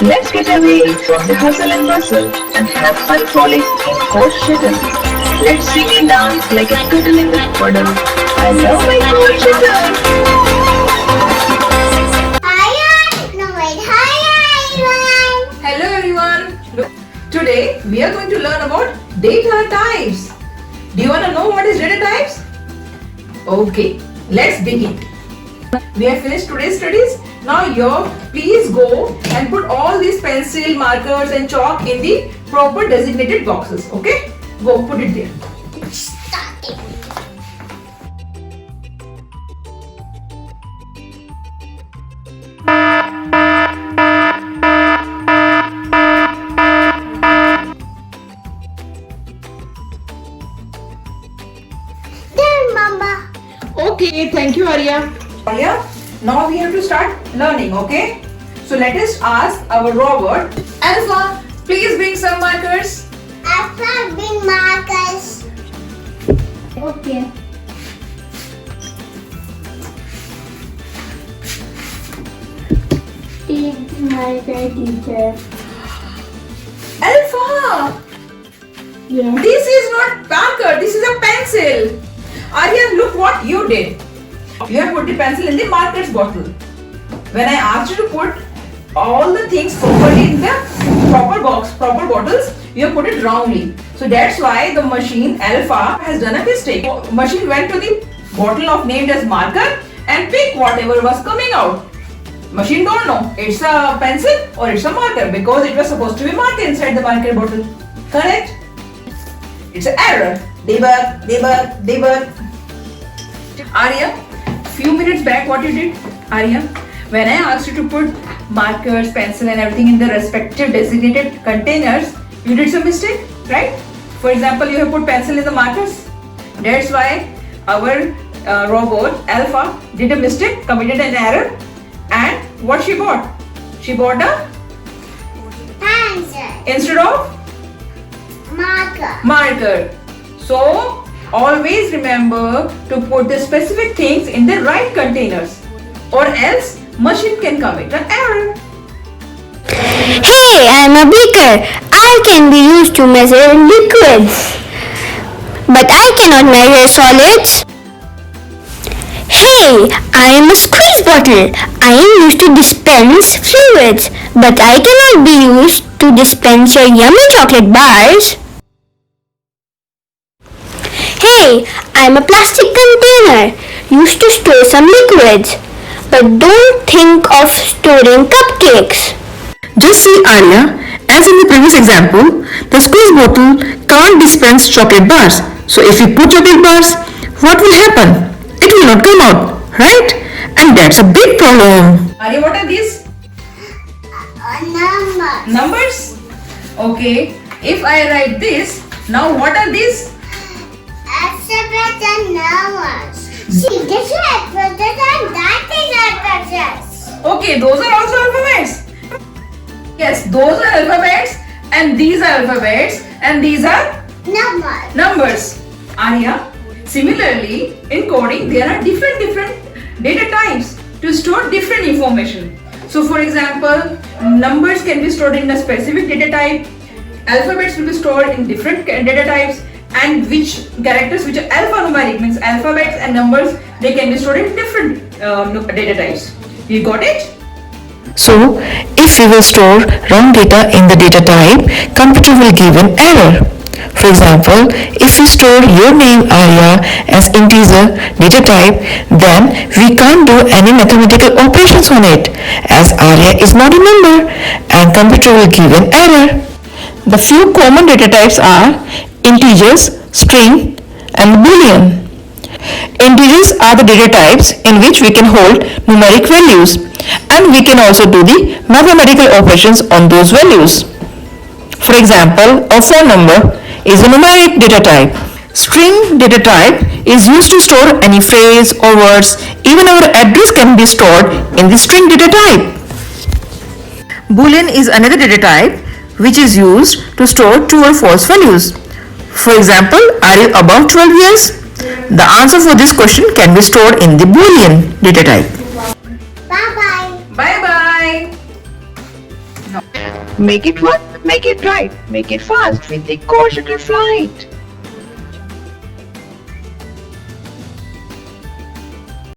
Let's get away from the hustle and bustle and have fun falling in cold shuttle. Let's sing and dance like a turtle in the puddle. I love my cold shuttle. Hello everyone. Look, today we are going to learn about data types. Do you want to know what is data types? Okay, let's begin. We have finished today's studies. Now please go and put all these pencil, markers and chalk in the proper designated boxes. Okay? Go put it there. Okay, thank you Aria. Aria, now we have to start learning, okay? So let us ask our robot, Alpha, please bring some markers. Alpha, bring markers. Okay. Take marker, teacher. Alpha! Yes. This is not marker, this is a pencil. Arya, look what you did. You have put the pencil in the markers bottle. When I asked you to put all the things properly in the proper bottles, you have put it wrongly. So that's why the machine Alpha has done a mistake. Machine went to the bottle of named as marker and picked whatever was coming out. Machine don't know it's a pencil or it's a marker because it was supposed to be marker inside the marker bottle. Correct? It's an error. Debug. Arya, few minutes back what you did? Arya, when I asked you to put markers, pencil and everything in the respective designated containers, you did some mistake, right? For example, you have put pencil in the markers. That's why our robot Alpha did a mistake, committed an error, and what she bought? She bought a Pencil. instead of marker. So always remember to put the specific things in the right containers, or else machine can commit an error. Hey, I'm a beaker. I can be used to measure liquids, but I cannot measure solids. Hey, I am a squeeze bottle. I am used to dispense fluids, but I cannot be used to dispense your yummy chocolate bars. Hey, I'm a plastic container used to store some liquids, but don't think of storing cupcakes. Just see Arya, as in the previous example, the squeeze bottle can't dispense chocolate bars. So if you put chocolate bars, what will happen? It will not come out, right? And that's a big problem. Arya, what are these? Numbers? Okay. If I write this, now what are these? Alphabet and numbers. See, this is alphabet and that is alphabets. Okay, those are also alphabets. Yes, those are alphabets and these are alphabets and these are numbers. Arya, similarly in coding there are different data types to store different information. So for example, numbers can be stored in a specific data type, alphabets will be stored in different data types, and which characters which are alphanumeric means alphabets and numbers, they can be stored in different data types. You got it? So if we will store wrong data in the data type, computer will give an error. For example, if we store your name Arya as integer data type, then we can't do any mathematical operations on it as Arya is not a number and computer will give an error. The few common data types are integers, string and boolean. Integers are the data types in which we can hold numeric values and we can also do the mathematical operations on those values. For example, a phone number is a numeric data type. String data type is used to store any phrase or words. Even our address can be stored in the string data type. Boolean is another data type which is used to store true or false values. For example, are you above 12 years? The answer for this question can be stored in the Boolean data type. Make it work, make it right, make it fast with the core shuttle flight.